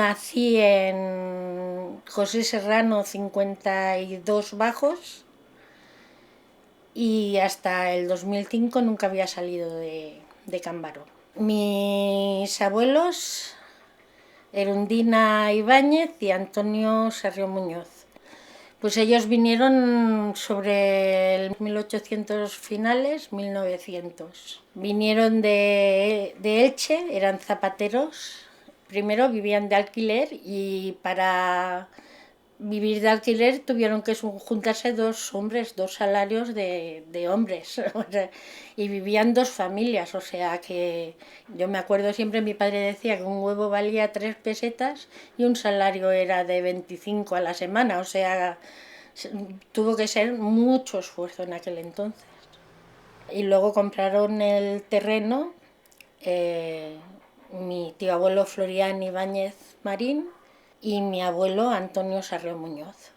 Nací en José Serrano 52 Bajos y hasta el 2005 nunca había salido de Cámbaro. Mis abuelos, Erundina Ibáñez y Antonio Sarrión Muñoz. Pues ellos vinieron sobre el 1800 finales, 1900. Vinieron de Elche, eran zapateros. Primero vivían de alquiler y para vivir de alquiler tuvieron que juntarse dos hombres, dos salarios de hombres. Y vivían dos familias, o sea que yo me acuerdo siempre, mi padre decía que un huevo valía 3 pesetas y un salario era de 25 a la semana, o sea, tuvo que ser mucho esfuerzo en aquel entonces. Y luego compraron el terreno, mi tío abuelo Florián Ibáñez Marín y mi abuelo Antonio Sarrión Muñoz.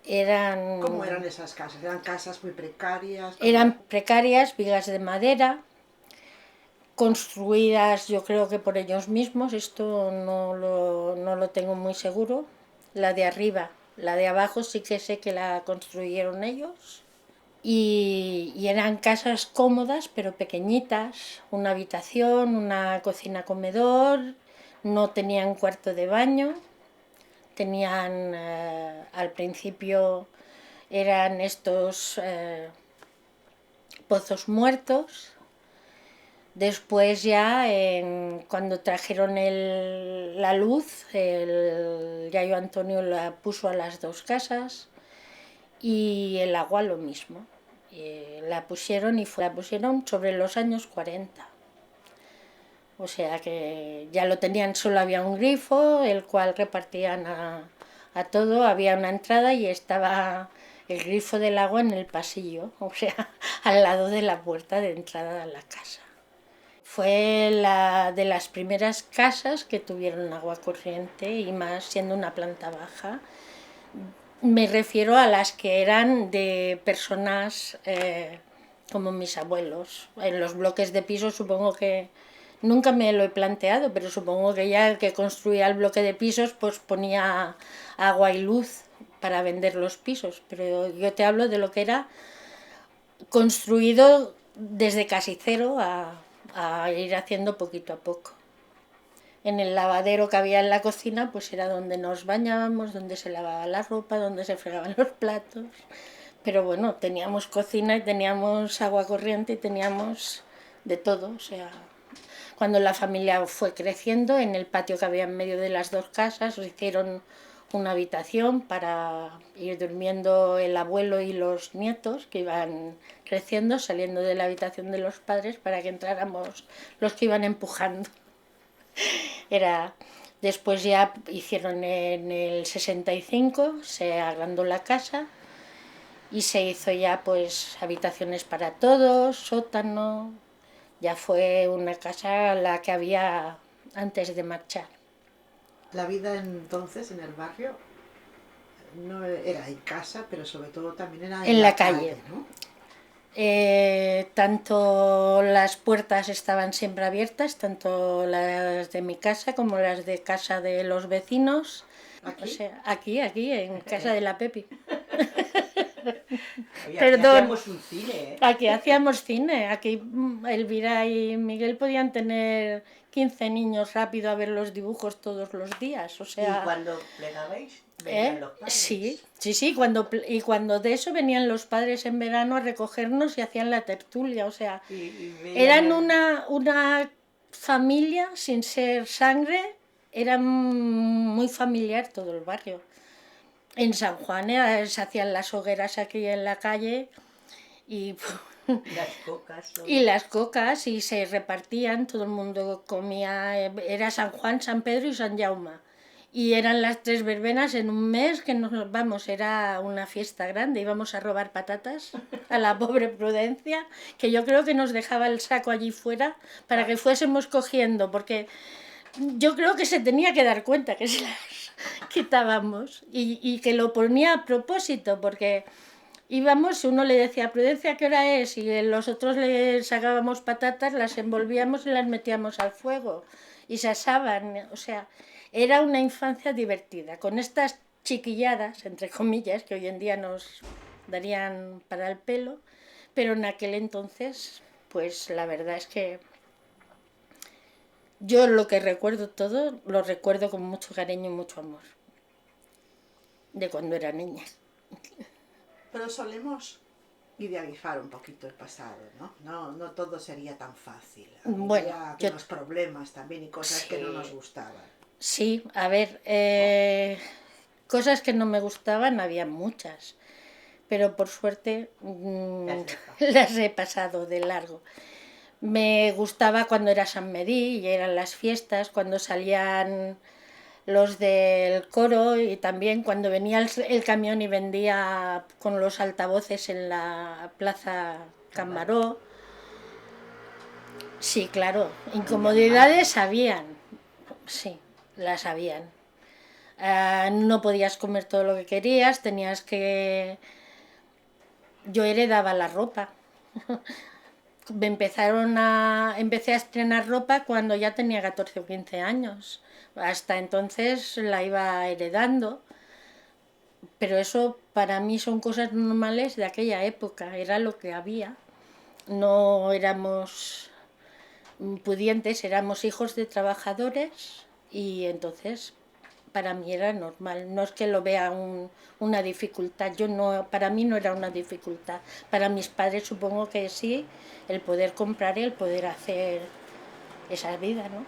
¿Cómo eran esas casas? ¿Eran casas muy precarias? Eran precarias, vigas de madera, construidas yo creo que por ellos mismos, esto no lo tengo muy seguro. La de arriba, la de abajo sí que sé que la construyeron ellos. Y eran casas cómodas pero pequeñitas, una habitación, una cocina comedor, no tenían cuarto de baño, tenían al principio eran estos pozos muertos. Después ya cuando trajeron la luz, el Yayo Antonio la puso a las dos casas y el agua lo mismo. La pusieron sobre los años 40. O sea que ya lo tenían, solo había un grifo, el cual repartían a todo, había una entrada y estaba el grifo del agua en el pasillo, o sea, al lado de la puerta de entrada a la casa. Fue de las primeras casas que tuvieron agua corriente y más siendo una planta baja. Me refiero a las que eran de personas como mis abuelos. En los bloques de pisos supongo que nunca me lo he planteado, pero supongo que ya el que construía el bloque de pisos pues ponía agua y luz para vender los pisos. Pero yo te hablo de lo que era construido desde casi cero a ir haciendo poquito a poco. En el lavadero que había en la cocina pues era donde nos bañábamos, donde se lavaba la ropa, donde se fregaban los platos. Pero bueno, teníamos cocina y teníamos agua corriente y teníamos de todo. O sea, cuando la familia fue creciendo, en el patio que había en medio de las dos casas hicieron una habitación para ir durmiendo el abuelo y los nietos que iban creciendo, saliendo de la habitación de los padres para que entráramos los que iban empujando. Después ya hicieron en el 65, se agrandó la casa y se hizo ya pues habitaciones para todos, sótano, ya fue una casa la que había antes de marchar. La vida entonces en el barrio no era en casa, pero sobre todo también era en la calle, ¿no? Tanto las puertas estaban siempre abiertas, tanto las de mi casa como las de casa de los vecinos. ¿Aquí? O sea, aquí, en casa de la Pepi. Oye, Perdón. aquí hacíamos un cine, ¿eh? Aquí hacíamos cine. Aquí Elvira y Miguel podían tener 15 niños rápido a ver los dibujos todos los días. O sea, ¿Y cuando plegabais? ¿Venían los padres? Sí, cuando de eso venían los padres en verano a recogernos y hacían la tertulia, o sea, eran una familia sin ser sangre, era muy familiar todo el barrio. En San Juan se hacían las hogueras aquí en la calle y las cocas y se repartían, todo el mundo comía, era San Juan, San Pedro y San Jaume. Y eran las 3 verbenas en un mes que era una fiesta grande, íbamos a robar patatas a la pobre Prudencia, que yo creo que nos dejaba el saco allí fuera para que fuésemos cogiendo, porque yo creo que se tenía que dar cuenta que se las quitábamos y que lo ponía a propósito, porque íbamos, uno le decía, Prudencia, ¿qué hora es? Y los otros le sacábamos patatas, las envolvíamos y las metíamos al fuego. y se asaban, o sea, era una infancia divertida, con estas chiquilladas, entre comillas, que hoy en día nos darían para el pelo, pero en aquel entonces, pues la verdad es que yo lo que recuerdo todo, lo recuerdo con mucho cariño y mucho amor, de cuando era niña. Pero solemos idealizar un poquito el pasado, ¿no? No todo sería tan fácil. Bueno, Había yo algunos problemas también y cosas que no sí, nos gustaban. sí, a ver, cosas que no me gustaban había muchas, pero por suerte Las deja. las he pasado de largo. Me gustaba cuando era San Medí y eran las fiestas, cuando salían los del coro y también cuando venía el camión y vendía con los altavoces en la plaza Cámara. Cambaró. Sí, claro, Habían más. incomodidades habían, sí, las habían. No podías comer todo lo que querías, tenías que... Yo heredaba la ropa. Empecé a estrenar ropa cuando ya tenía 14 o 15 años. Hasta entonces la iba heredando, pero eso para mí son cosas normales de aquella época, era lo que había. No éramos pudientes, éramos hijos de trabajadores y entonces para mí era normal. No es que lo vea una dificultad, yo no, para mí no era una dificultad. Para mis padres supongo que sí, el poder comprar y el poder hacer esa vida, ¿no?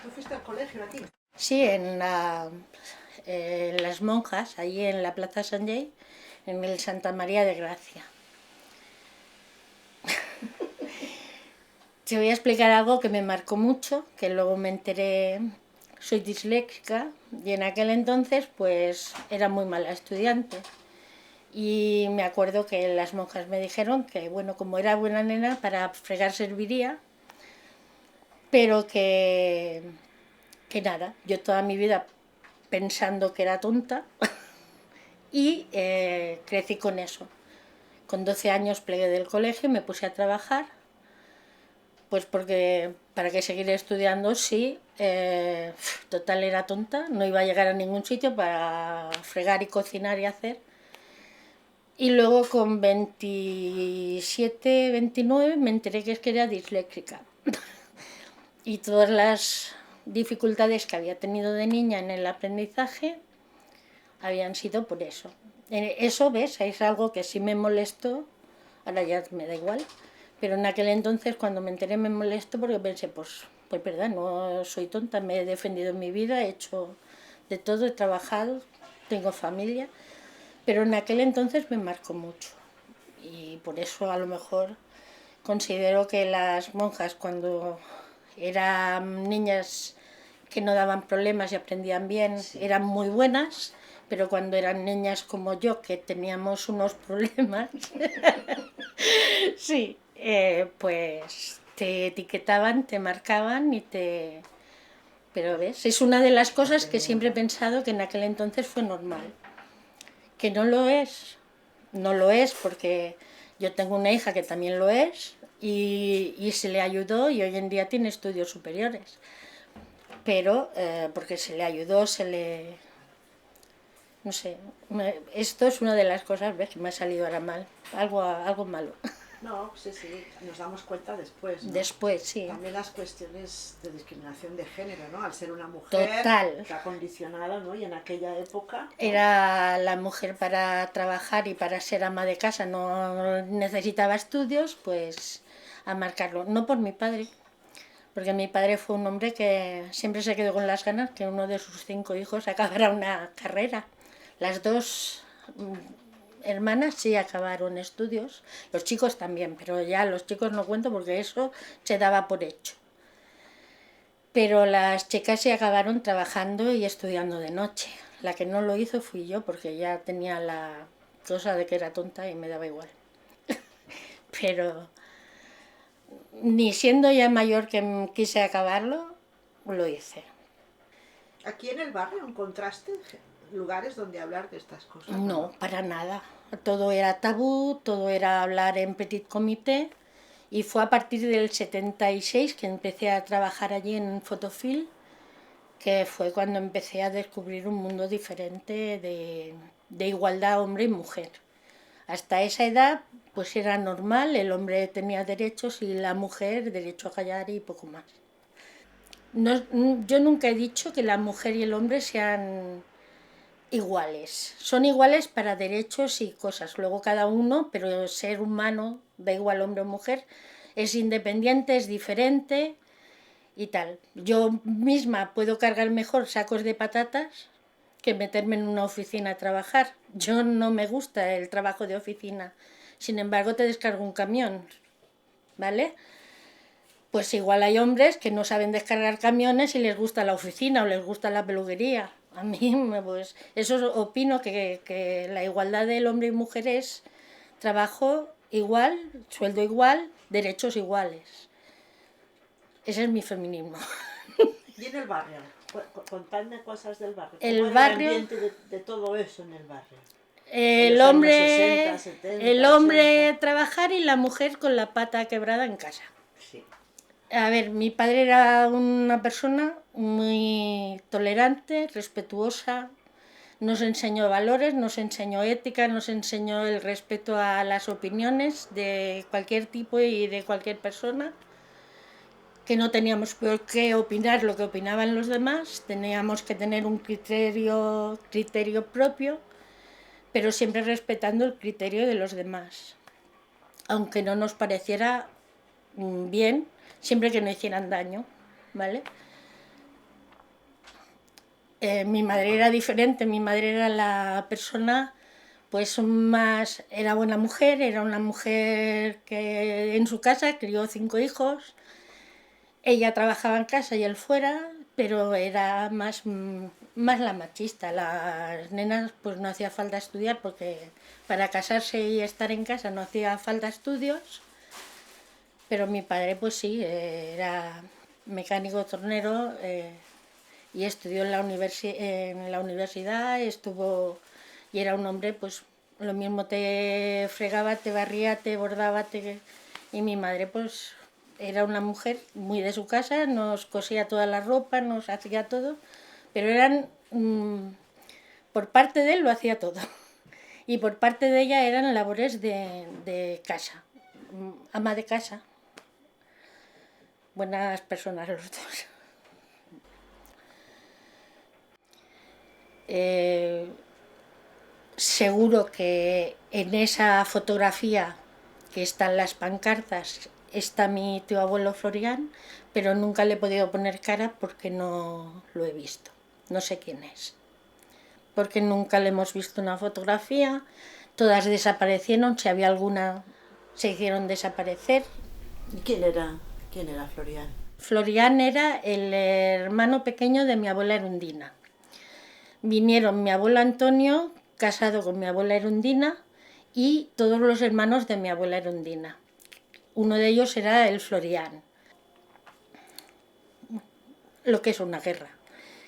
¿Tú fuiste al colegio aquí? Sí, en las monjas, allí en la Plaza San Jay, en el Santa María de Gracia. Te voy a explicar algo que me marcó mucho, que luego me enteré, soy disléxica y en aquel entonces pues era muy mala estudiante. Y me acuerdo que las monjas me dijeron que, bueno, como era buena nena, para fregar serviría, pero que nada, yo toda mi vida pensando que era tonta y crecí con eso. Con 12 años plegué del colegio y me puse a trabajar, pues porque para qué seguir estudiando si total era tonta, no iba a llegar a ningún sitio para fregar y cocinar y hacer. Y luego con 27, 29 me enteré que es que era disléxica. Y todas las dificultades que había tenido de niña en el aprendizaje habían sido por eso. Eso, ¿ves? Es algo que sí me molestó, ahora ya me da igual, pero en aquel entonces cuando me enteré me molestó porque pensé, pues verdad, no soy tonta, me he defendido en mi vida, he hecho de todo, he trabajado, tengo familia, pero en aquel entonces me marcó mucho. Y por eso a lo mejor considero que las monjas cuando eran niñas que no daban problemas y aprendían bien, Sí. eran muy buenas, pero cuando eran niñas como yo, que teníamos unos problemas, sí, pues te etiquetaban, te marcaban y te... Pero ves, es una de las cosas que siempre he pensado que en aquel entonces fue normal. Que no lo es, no lo es porque yo tengo una hija que también lo es y se le ayudó y hoy en día tiene estudios superiores. Pero porque se le ayudó, se le... No sé, esto es una de las cosas, ¿ves? Que me ha salido ahora mal, algo malo. No, sí, sí, nos damos cuenta después, ¿no? Después, sí. También las cuestiones de discriminación de género, ¿no? Al ser una mujer, Total. está condicionada, ¿no? Y en aquella época, ¿no? Era la mujer para trabajar y para ser ama de casa, no necesitaba estudios, pues a marcarlo. No por mi padre, porque mi padre fue un hombre que siempre se quedó con las ganas que uno de sus 5 hijos acabara una carrera. Las dos hermanas sí acabaron estudios, los chicos también, pero ya los chicos no cuento porque eso se daba por hecho. Pero las chicas sí acabaron trabajando y estudiando de noche. La que no lo hizo fui yo porque ya tenía la cosa de que era tonta y me daba igual. Pero ni siendo ya mayor que quise acabarlo, lo hice. Aquí en el barrio encontraste lugares donde hablar de estas cosas, No, ¿no? para nada. Todo era tabú, todo era hablar en petit comité Y fue a partir del 76 que empecé a trabajar allí en Photofil, que fue cuando empecé a descubrir un mundo diferente de igualdad hombre y mujer. Hasta esa edad pues era normal, el hombre tenía derechos y la mujer derecho a callar y poco más. No, yo nunca he dicho que la mujer y el hombre sean iguales. Son iguales para derechos y cosas. Luego cada uno, pero ser humano, da igual hombre o mujer, es independiente, es diferente y tal. Yo misma puedo cargar mejor sacos de patatas que meterme en una oficina a trabajar. Yo no me gusta el trabajo de oficina. Sin embargo, te descargo un camión, ¿vale? Pues igual hay hombres que no saben descargar camiones y les gusta la oficina o les gusta la peluquería. A mí, pues, eso opino que la igualdad del hombre y mujer es trabajo igual, sueldo igual, derechos iguales. Ese es mi feminismo. ¿Y en el barrio? Contadme cosas del barrio. El ¿Cómo era barrio, el ambiente de todo eso en el barrio? En el los años hombre, 60, 70, el 80. hombre trabajar y la mujer con la pata quebrada en casa. Sí. A ver, mi padre era una persona muy tolerante, respetuosa, nos enseñó valores, nos enseñó ética, nos enseñó el respeto a las opiniones de cualquier tipo y de cualquier persona, que no teníamos por qué opinar lo que opinaban los demás, teníamos que tener un criterio propio, pero siempre respetando el criterio de los demás, aunque no nos pareciera bien, siempre que no hicieran daño, ¿vale? Mi madre era diferente, mi madre era la persona pues más, era buena mujer, era una mujer que en su casa crió 5 hijos, ella trabajaba en casa y él fuera, pero era más la machista, las nenas pues no hacía falta estudiar porque para casarse y estar en casa no hacía falta estudios, pero mi padre pues sí, era mecánico tornero, y estudió en la universidad, estuvo y era un hombre pues lo mismo, te fregaba, te barría, te bordaba, y mi madre pues era una mujer muy de su casa, nos cosía toda la ropa, nos hacía todo, pero por parte de él lo hacía todo y por parte de ella eran labores de casa, ama de casa, buenas personas los dos. Seguro que en esa fotografía que están las pancartas está mi tío abuelo Florian, pero nunca le he podido poner cara porque no lo he visto. No sé quién es. Porque nunca le hemos visto una fotografía. Todas desaparecieron. Si había alguna, se hicieron desaparecer. ¿Y quién era Florian? Florian era el hermano pequeño de mi abuela Erundina. Vinieron mi abuelo Antonio, casado con mi abuela Erundina, y todos los hermanos de mi abuela Erundina. Uno de ellos era el Florian, lo que es una guerra,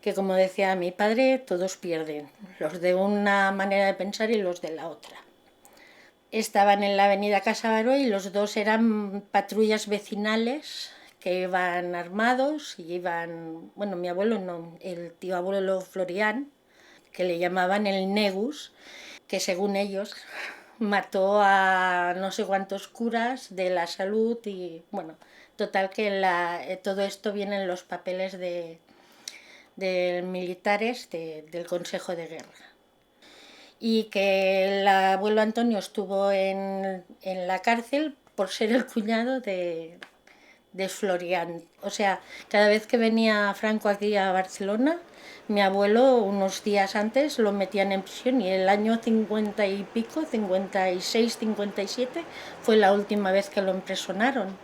que como decía mi padre, todos pierden, los de una manera de pensar y los de la otra. Estaban en la avenida Casa Baró y los dos eran patrullas vecinales que iban armados y iban, bueno, mi abuelo no, el tío abuelo Florian, que le llamaban el Negus, que según ellos mató a no sé cuántos curas de la salud y bueno, total que todo esto viene en los papeles de militares del Consejo de Guerra. Y que el abuelo Antonio estuvo en la cárcel por ser el cuñado de Florian. O sea, cada vez que venía Franco aquí a Barcelona, mi abuelo unos días antes lo metían en prisión y el año 50 y pico, 56, 57, fue la última vez que lo empresonaron.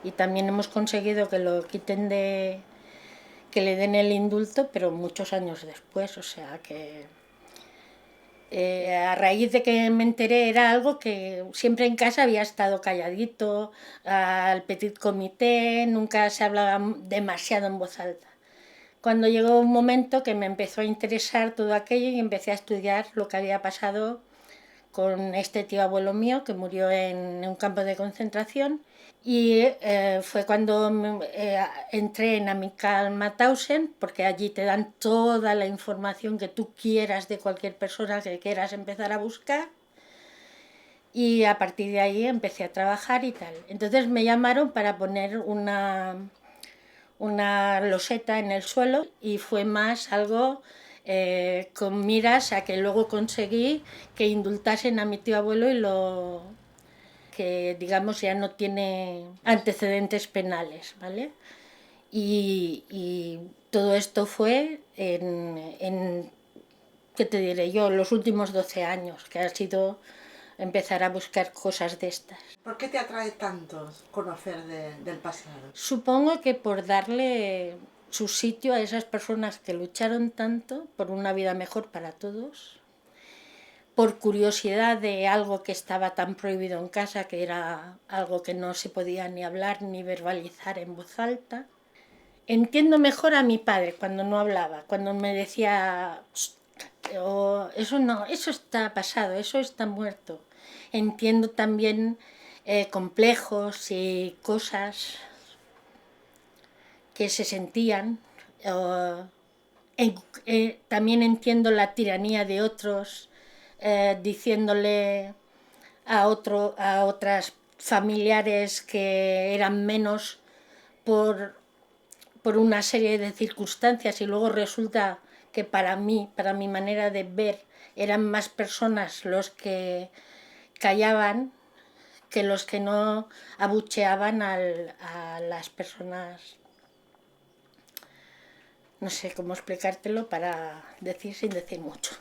Y también hemos conseguido que lo quiten que le den el indulto, pero muchos años después, o sea que... a raíz de que me enteré era algo que siempre en casa había estado calladito, al petit comité, nunca se hablaba demasiado en voz alta. Cuando llegó un momento que me empezó a interesar todo aquello y empecé a estudiar lo que había pasado con este tío abuelo mío que murió en un campo de concentración, y fue cuando entré en Amical Mauthausen, porque allí te dan toda la información que tú quieras de cualquier persona que quieras empezar a buscar, y a partir de ahí empecé a trabajar y tal. Entonces me llamaron para poner una loseta en el suelo, y fue más algo con miras a que luego conseguí que indultasen a mi tío abuelo y lo que digamos ya no tiene antecedentes penales, ¿vale? Y todo esto fue ¿qué te diré yo?, los últimos 12 años, que ha sido empezar a buscar cosas de estas. ¿Por qué te atrae tanto conocer del pasado? Supongo que por darle su sitio a esas personas que lucharon tanto por una vida mejor para todos, por curiosidad de algo que estaba tan prohibido en casa, que era algo que no se podía ni hablar ni verbalizar en voz alta. Entiendo mejor a mi padre cuando no hablaba, cuando me decía: "Oh, eso no, eso está pasado, eso está muerto". Entiendo también complejos y cosas que se sentían. También entiendo la tiranía de otros, diciéndole a otras familiares que eran menos por una serie de circunstancias, y luego resulta que para mí, para mi manera de ver, eran más personas los que callaban que los que no abucheaban a las personas. No sé cómo explicártelo para decir sin decir mucho.